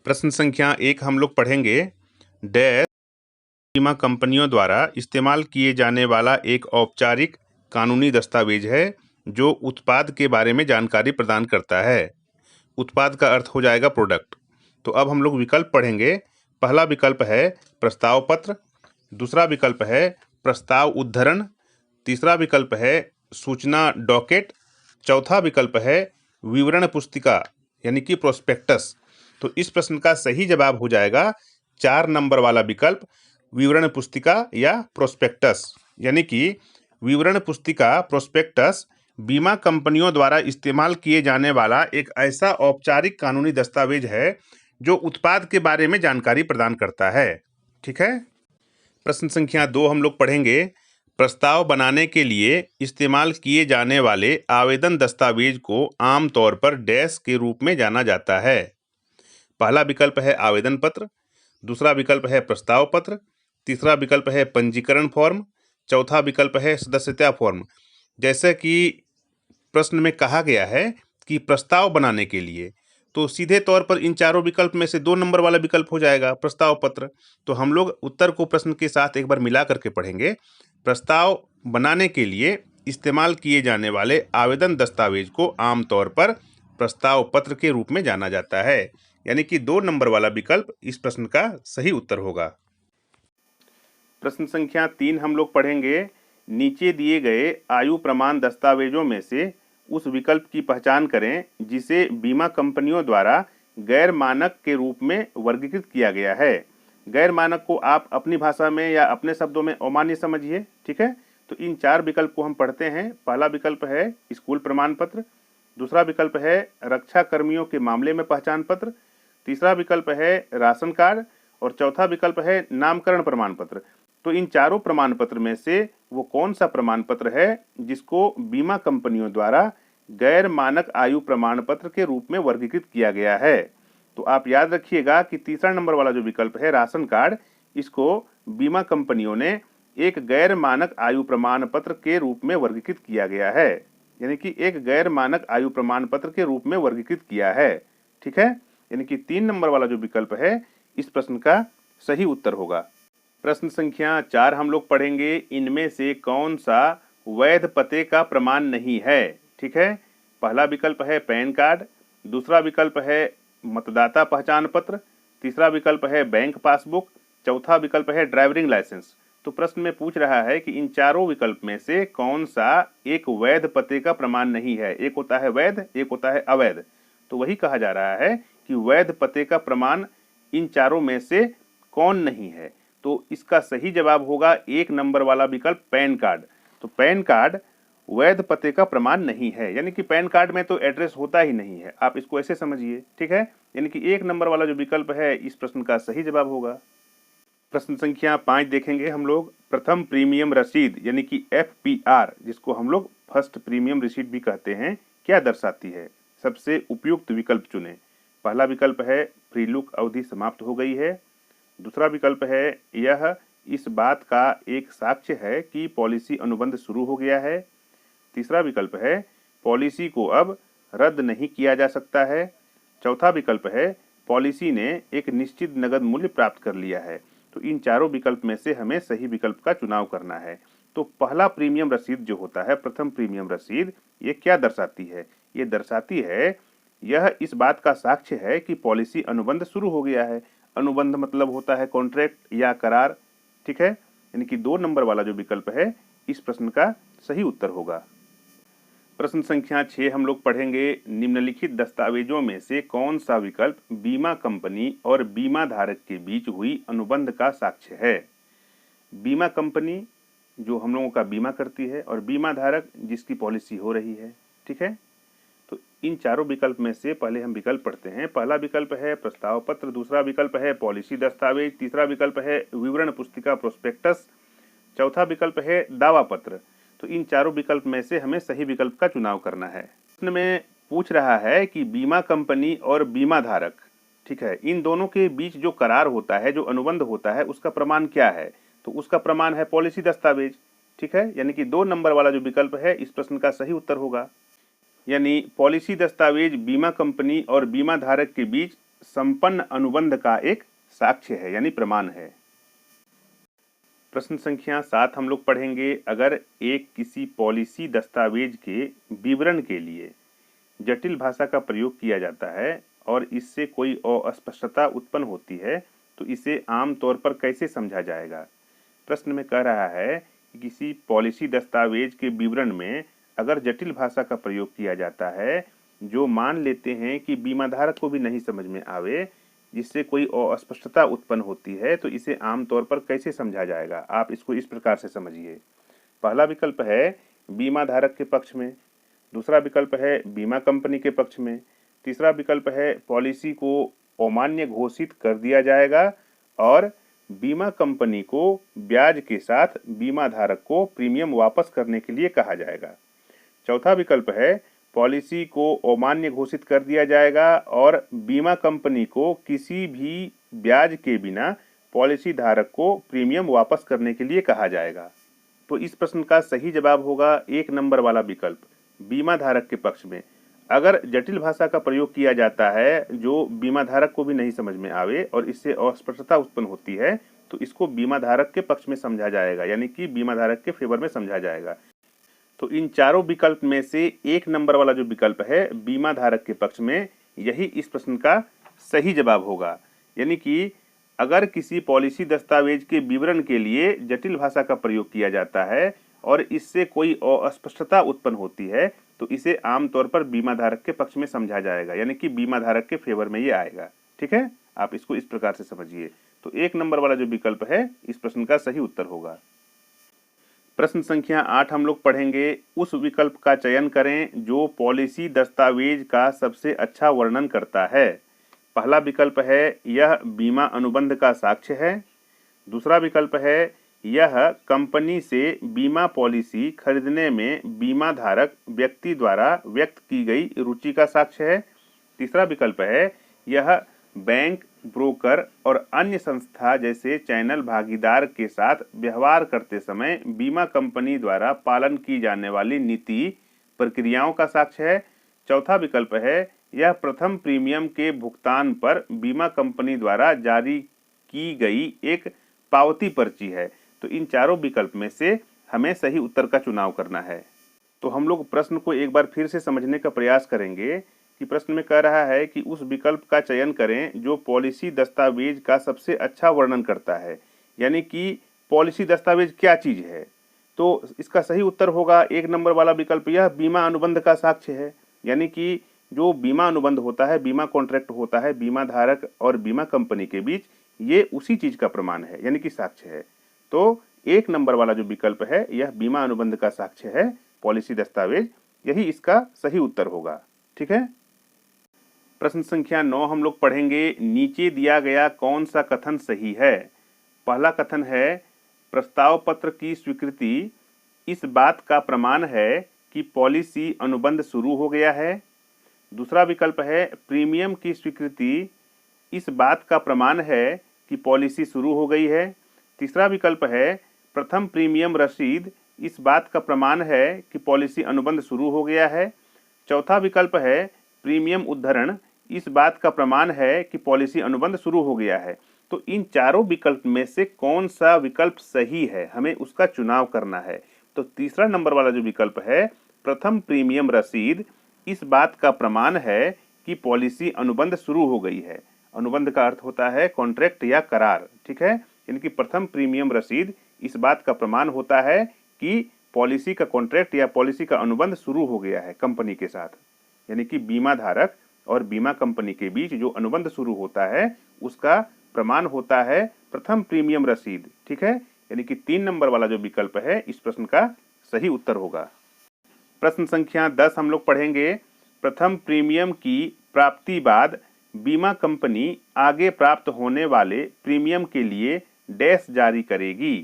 प्रश्न संख्या 1 हम लोग पढ़ेंगे। डैश बीमा कंपनियों द्वारा इस्तेमाल किए जाने वाला एक औपचारिक कानूनी दस्तावेज है जो उत्पाद के बारे में जानकारी प्रदान करता है। उत्पाद का अर्थ हो जाएगा प्रोडक्ट। तो अब हम लोग विकल्प पढ़ेंगे। पहला विकल्प है प्रस्ताव पत्र, दूसरा विकल्प है प्रस्ताव उद्धरण, तीसरा विकल्प है सूचना डॉकेट, चौथा विकल्प है विवरण पुस्तिका यानी कि प्रोस्पेक्टस। तो इस प्रश्न का सही जवाब हो जाएगा 4 नंबर वाला विकल्प विवरण पुस्तिका या प्रोस्पेक्टस। यानी कि विवरण पुस्तिका प्रोस्पेक्टस बीमा कंपनियों द्वारा इस्तेमाल किए जाने वाला एक ऐसा औपचारिक कानूनी दस्तावेज है जो उत्पाद के बारे में जानकारी प्रदान करता है। ठीक है। प्रश्न संख्या 2 हम लोग पढ़ेंगे। प्रस्ताव बनाने के लिए इस्तेमाल किए जाने वाले आवेदन दस्तावेज को आमतौर पर डैश के रूप में जाना जाता है। पहला विकल्प है आवेदन पत्र, दूसरा विकल्प है प्रस्ताव पत्र, तीसरा विकल्प है पंजीकरण फॉर्म, चौथा विकल्प है सदस्यता फॉर्म। जैसे कि प्रश्न में कहा गया है कि प्रस्ताव बनाने के लिए, तो सीधे तौर पर इन चारों विकल्प में से 2 नंबर वाला विकल्प हो जाएगा प्रस्ताव पत्र। तो हम लोग उत्तर को प्रश्न के साथ एक बार मिला करके पढ़ेंगे। प्रस्ताव बनाने के लिए इस्तेमाल किए जाने वाले आवेदन दस्तावेज को आमतौर पर प्रस्ताव पत्र के रूप में जाना जाता है। यानी कि 2 नंबर वाला विकल्प इस प्रश्न का सही उत्तर होगा। प्रश्न संख्या 3 हम लोग पढ़ेंगे। नीचे दिए गए आयु प्रमाण दस्तावेजों में से उस विकल्प की पहचान करें जिसे बीमा कंपनियों द्वारा गैर मानक के रूप में वर्गीकृत किया गया है। गैर मानक को आप अपनी भाषा में या अपने शब्दों में अमान्य समझिए। ठीक है। तो इन 4 विकल्प को हम पढ़ते हैं। पहला विकल्प है स्कूल प्रमाण पत्र, दूसरा विकल्प है रक्षा कर्मियों के मामले में पहचान पत्र, तीसरा विकल्प है राशन कार्ड और चौथा विकल्प है नामकरण प्रमाण पत्र। तो इन चारों प्रमाण पत्र में से वो कौन सा प्रमाण पत्र है जिसको बीमा कंपनियों द्वारा गैर मानक आयु प्रमाण पत्र के रूप में वर्गीकृत किया गया है। तो आप याद रखिएगा कि तीसरा नंबर वाला जो विकल्प है राशन कार्ड, इसको बीमा कंपनियों ने एक गैर मानक आयु प्रमाण पत्र के रूप में वर्गीकृत किया गया है। यानी कि एक गैर मानक आयु प्रमाण पत्र के रूप में वर्गीकृत किया है। ठीक है। यानी कि 3 नंबर वाला जो विकल्प है इस प्रश्न का सही उत्तर होगा। प्रश्न संख्या 4 हम लोग पढ़ेंगे। इनमें से कौन सा वैध पते का प्रमाण नहीं है। ठीक है। पहला विकल्प है पैन कार्ड, दूसरा विकल्प है मतदाता पहचान पत्र, तीसरा विकल्प है बैंक पासबुक, चौथा विकल्प है ड्राइविंग लाइसेंस। तो प्रश्न में पूछ रहा है कि इन चारों विकल्प में से कौन सा एक वैध पते का प्रमाण नहीं है। एक होता है वैध, एक होता है अवैध। तो वही कहा जा रहा है कि वैध पते का प्रमाण इन चारों में से कौन नहीं है। तो इसका सही जवाब होगा 1 नंबर वाला विकल्प पैन कार्ड। तो पैन कार्ड वैध पते का प्रमाण नहीं है। यानी कि पैन कार्ड में तो एड्रेस होता ही नहीं है। आप इसको ऐसे समझिए। ठीक है। यानी कि 1 नंबर वाला जो विकल्प है इस प्रश्न का सही जवाब होगा। प्रश्न संख्या 5 देखेंगे हम लोग। प्रथम प्रीमियम रसीद यानी कि FPR, जिसको हम लोग फर्स्ट प्रीमियम रसीद भी कहते हैं, क्या दर्शाती है। सबसे उपयुक्त विकल्प चुने। पहला विकल्प है फ्री लुक अवधि समाप्त हो गई है, दूसरा विकल्प है यह इस बात का एक साक्ष्य है कि पॉलिसी अनुबंध शुरू हो गया है, तीसरा विकल्प है पॉलिसी को अब रद्द नहीं किया जा सकता है, चौथा विकल्प है पॉलिसी ने एक निश्चित नगद मूल्य प्राप्त कर लिया है। तो इन चारों विकल्प में से हमें सही विकल्प का चुनाव करना है। तो पहला प्रीमियम रसीद जो होता है, प्रथम प्रीमियम रसीद, ये क्या दर्शाती है। ये दर्शाती है, यह इस बात का साक्ष्य है कि पॉलिसी अनुबंध शुरू हो गया है। अनुबंध मतलब होता है कॉन्ट्रैक्ट या करार। ठीक है। यानी कि 2 नंबर वाला जो विकल्प है इस प्रश्न का सही उत्तर होगा। प्रश्न संख्या 6 हम लोग पढ़ेंगे। निम्नलिखित दस्तावेजों में से कौन सा विकल्प बीमा कंपनी और बीमा धारक के बीच हुई अनुबंध का साक्ष्य है। बीमा कंपनी जो हम लोगों का बीमा करती है और बीमा धारक जिसकी पॉलिसी हो रही है। ठीक है। तो इन चारों विकल्प में से पहले हम विकल्प पढ़ते हैं। पहला विकल्प है प्रस्ताव पत्र, दूसरा विकल्प है पॉलिसी दस्तावेज, तीसरा विकल्प है विवरण पुस्तिका प्रोस्पेक्टस, चौथा विकल्प है दावा पत्र। तो इन चारों विकल्प में से हमें सही विकल्प का चुनाव करना है। प्रश्न में पूछ रहा है कि बीमा कंपनी और बीमा धारक, ठीक है, इन दोनों के बीच जो करार होता है, जो अनुबंध होता है, उसका प्रमाण क्या है। तो उसका प्रमाण है पॉलिसी दस्तावेज। ठीक है। यानी कि 2 नंबर वाला जो विकल्प है इस प्रश्न का सही उत्तर होगा। यानी पॉलिसी दस्तावेज बीमा कंपनी और बीमा धारक के बीच संपन्न अनुबंध का एक साक्ष्य है यानी प्रमाण है। प्रश्न संख्या 7 हम लोग पढ़ेंगे। अगर एक किसी पॉलिसी दस्तावेज के विवरण के लिए जटिल भाषा का प्रयोग किया जाता है और इससे कोई अस्पष्टता उत्पन्न होती है तो इसे आम तौर पर कैसे समझा जाएगा। प्रश्न में कह रहा है कि किसी पॉलिसी दस्तावेज के विवरण में अगर जटिल भाषा का प्रयोग किया जाता है जो मान लेते हैं कि बीमाधारक को भी नहीं समझ में आवे, जिससे कोई अस्पष्टता उत्पन्न होती है तो इसे आमतौर पर कैसे समझा जाएगा। आप इसको इस प्रकार से समझिए। पहला विकल्प है बीमा धारक के पक्ष में, दूसरा विकल्प है बीमा कंपनी के पक्ष में, तीसरा विकल्प है पॉलिसी को अमान्य घोषित कर दिया जाएगा और बीमा कंपनी को ब्याज के साथ बीमा धारक को प्रीमियम वापस करने के लिए कहा जाएगा। चौथा विकल्प है पॉलिसी को अमान्य घोषित कर दिया जाएगा और बीमा कंपनी को किसी भी ब्याज के बिना पॉलिसी धारक को प्रीमियम वापस करने के लिए कहा जाएगा। तो इस प्रश्न का सही जवाब होगा 1 नंबर वाला विकल्प, बीमा धारक के पक्ष में। अगर जटिल भाषा का प्रयोग किया जाता है जो बीमा धारक को भी नहीं समझ में आवे और इससे अस्पष्टता उत्पन्न होती है तो इसको बीमा धारक के पक्ष में समझा जाएगा, यानी कि बीमा धारक के फेवर में समझा जाएगा। तो इन चारों विकल्प में से 1 नंबर वाला जो विकल्प है बीमा धारक के पक्ष में, यही इस प्रश्न का सही जवाब होगा। यानी कि अगर किसी पॉलिसी दस्तावेज के विवरण के लिए जटिल भाषा का प्रयोग किया जाता है और इससे कोई अस्पष्टता उत्पन्न होती है तो इसे आमतौर पर बीमा धारक के पक्ष में समझा जाएगा, यानी कि बीमा धारक के फेवर में ये आएगा। ठीक है, आप इसको इस प्रकार से समझिए। तो 1 नंबर वाला जो विकल्प है इस प्रश्न का सही उत्तर होगा। प्रश्न संख्या 8 हम लोग पढ़ेंगे। उस विकल्प का चयन करें जो पॉलिसी दस्तावेज का सबसे अच्छा वर्णन करता है। पहला विकल्प है यह बीमा अनुबंध का साक्ष्य है, दूसरा विकल्प है यह कंपनी से बीमा पॉलिसी खरीदने में बीमा धारक व्यक्ति द्वारा व्यक्त की गई रुचि का साक्ष्य है, तीसरा विकल्प है यह बैंक, ब्रोकर और अन्य संस्था जैसे चैनल भागीदार के साथ व्यवहार करते समय बीमा कंपनी द्वारा पालन की जाने वाली नीति प्रक्रियाओं का साक्ष्य है, चौथा विकल्प है यह प्रथम प्रीमियम के भुगतान पर बीमा कंपनी द्वारा जारी की गई एक पावती पर्ची है। तो इन चारों विकल्प में से हमें सही उत्तर का चुनाव करना है। तो हम लोग प्रश्न को एक बार फिर से समझने का प्रयास करेंगे कि प्रश्न में कह रहा है कि उस विकल्प का चयन करें जो पॉलिसी दस्तावेज का सबसे अच्छा वर्णन करता है, यानी कि पॉलिसी दस्तावेज क्या चीज है। तो इसका सही उत्तर होगा 1 नंबर वाला विकल्प, यह बीमा अनुबंध का साक्ष्य है। यानी कि जो बीमा अनुबंध होता है, बीमा कॉन्ट्रैक्ट होता है बीमा धारक और बीमा कंपनी के बीच, ये उसी चीज का प्रमाण है, यानी कि साक्ष्य है। तो 1 नंबर वाला जो विकल्प है यह बीमा अनुबंध का साक्ष्य है, पॉलिसी दस्तावेज, यही इसका सही उत्तर होगा। ठीक है। प्रश्न संख्या 9 हम लोग पढ़ेंगे। नीचे दिया गया कौन सा कथन सही है। पहला कथन है प्रस्ताव पत्र की स्वीकृति इस बात का प्रमाण है कि पॉलिसी अनुबंध शुरू हो गया है, दूसरा विकल्प है प्रीमियम की स्वीकृति इस बात का प्रमाण है कि पॉलिसी शुरू हो गई है, तीसरा विकल्प है प्रथम प्रीमियम रसीद इस बात का प्रमाण है कि पॉलिसी अनुबंध शुरू हो गया है, चौथा विकल्प है प्रीमियम उद्धरण इस बात का प्रमाण है कि पॉलिसी अनुबंध शुरू हो गया है। तो इन चारों विकल्प में से कौन सा विकल्प सही है, हमें उसका चुनाव करना है। तो तीसरा नंबर वाला जो विकल्प है प्रथम प्रीमियम रसीद इस बात का प्रमाण है कि पॉलिसी अनुबंध शुरू हो गई है। अनुबंध का अर्थ होता है कॉन्ट्रैक्ट या करार। ठीक है, यानी कि प्रथम प्रीमियम रसीद इस बात का प्रमाण होता है कि पॉलिसी का कॉन्ट्रैक्ट या पॉलिसी का अनुबंध शुरू हो गया है कंपनी के साथ, यानी कि बीमा धारक और बीमा कंपनी के बीच जो अनुबंध शुरू होता है उसका प्रमाण होता है प्रथम प्रीमियम रसीद। ठीक है, यानी कि 3 नंबर वाला जो विकल्प है इस प्रश्न का सही उत्तर होगा। प्रश्न संख्या 10 हम लोग पढ़ेंगे। प्रथम प्रीमियम की प्राप्ति बाद बीमा कंपनी आगे प्राप्त होने वाले प्रीमियम के लिए डैश जारी करेगी।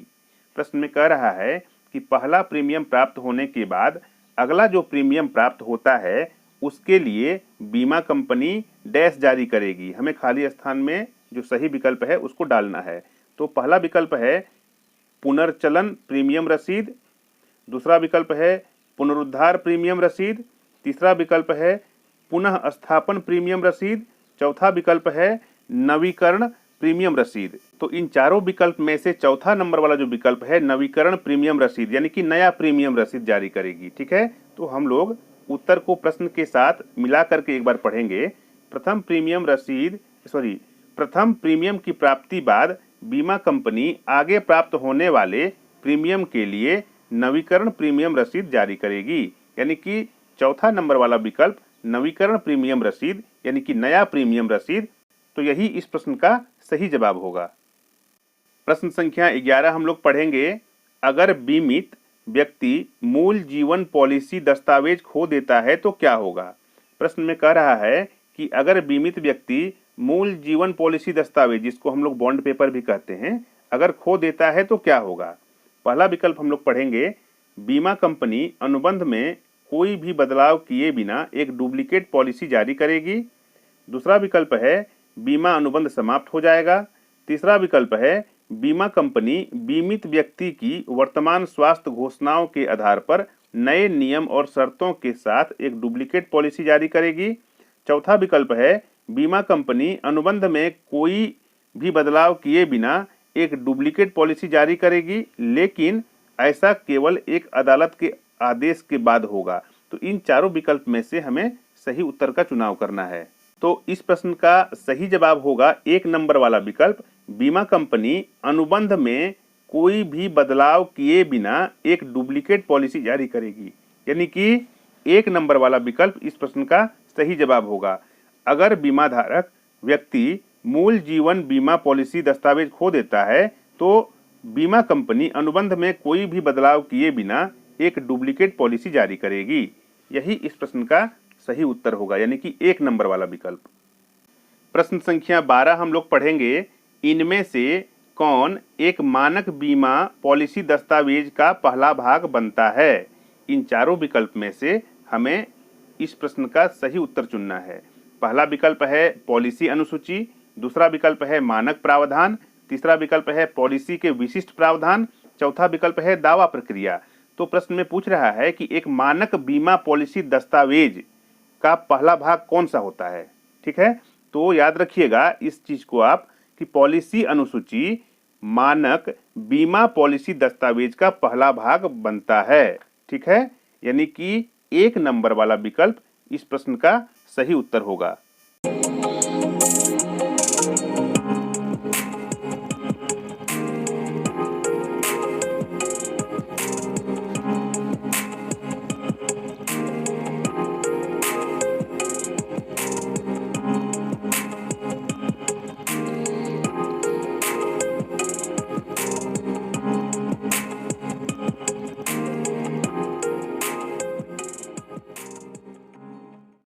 प्रश्न में कह रहा है कि पहला प्रीमियम प्राप्त होने के बाद अगला जो प्रीमियम प्राप्त होता है उसके लिए बीमा कंपनी डैश जारी करेगी। हमें खाली स्थान में जो सही विकल्प है उसको डालना है। तो पहला विकल्प है पुनर्चलन प्रीमियम रसीद, दूसरा विकल्प है पुनरुद्धार प्रीमियम रसीद, तीसरा विकल्प है पुनः स्थापन प्रीमियम रसीद, चौथा विकल्प है नवीकरण प्रीमियम रसीद। तो इन चारों विकल्प में से चौथा नंबर वाला जो विकल्प है नवीकरण प्रीमियम रसीद यानी कि नया प्रीमियम रसीद जारी करेगी। ठीक है, तो हम लोग उत्तर को प्रश्न के साथ मिला करके एक बार पढ़ेंगे। प्रथम प्रीमियम की प्राप्ति बाद बीमा कंपनी आगे प्राप्त होने वाले प्रीमियम के लिए नवीकरण प्रीमियम रसीद जारी करेगी। यानी कि चौथा नंबर वाला विकल्प नवीकरण प्रीमियम रसीद यानी कि नया प्रीमियम रसीद, तो यही इस प्रश्न का सही जवाब होगा। प्रश्न संख्या 11 हम लोग पढ़ेंगे। अगर बीमित व्यक्ति मूल जीवन पॉलिसी दस्तावेज खो देता है तो क्या होगा। प्रश्न में कह रहा है कि अगर बीमित व्यक्ति मूल जीवन पॉलिसी दस्तावेज, जिसको हम लोग बॉन्ड पेपर भी कहते हैं, अगर खो देता है तो क्या होगा। पहला विकल्प हम लोग पढ़ेंगे, बीमा कंपनी अनुबंध में कोई भी बदलाव किए बिना एक डुप्लीकेट पॉलिसी जारी करेगी। दूसरा विकल्प है बीमा अनुबंध समाप्त हो जाएगा। तीसरा विकल्प है बीमा कंपनी बीमित व्यक्ति की वर्तमान स्वास्थ्य घोषणाओं के आधार पर नए नियम और शर्तों के साथ एक डुप्लीकेट पॉलिसी जारी करेगी। चौथा विकल्प है बीमा कंपनी अनुबंध में कोई भी बदलाव किए बिना एक डुप्लीकेट पॉलिसी जारी करेगी, लेकिन ऐसा केवल एक अदालत के आदेश के बाद होगा। तो इन चारों विकल्प में से हमें सही उत्तर का चुनाव करना है। तो इस प्रश्न का सही जवाब होगा 1 नंबर वाला विकल्प, बीमा कंपनी अनुबंध में कोई भी बदलाव किए बिना एक डुप्लीकेट पॉलिसी जारी करेगी। यानी कि 1 नंबर वाला विकल्प इस प्रश्न का सही जवाब होगा। अगर बीमा धारक व्यक्ति मूल जीवन बीमा पॉलिसी दस्तावेज खो देता है तो बीमा कंपनी अनुबंध में कोई भी बदलाव किए बिना एक डुप्लीकेट पॉलिसी जारी करेगी। यही इस प्रश्न का सही उत्तर होगा, यानी कि 1 नंबर वाला विकल्प। प्रश्न संख्या 12 हम लोग पढ़ेंगे। इनमें से कौन एक मानक बीमा पॉलिसी दस्तावेज का पहला भाग बनता है। इन चारों विकल्प में से हमें इस प्रश्न का सही उत्तर चुनना है। पहला विकल्प है पॉलिसी अनुसूची, दूसरा विकल्प है मानक प्रावधान, तीसरा विकल्प है पॉलिसी के विशिष्ट प्रावधान, चौथा विकल्प है दावा प्रक्रिया। तो प्रश्न में पूछ रहा है कि एक मानक बीमा पॉलिसी दस्तावेज का पहला भाग कौन सा होता है। ठीक है, तो याद रखिएगा इस चीज को आप कि पॉलिसी अनुसूची मानक बीमा पॉलिसी दस्तावेज का पहला भाग बनता है। ठीक है, यानी कि 1 नंबर वाला विकल्प इस प्रश्न का सही उत्तर होगा।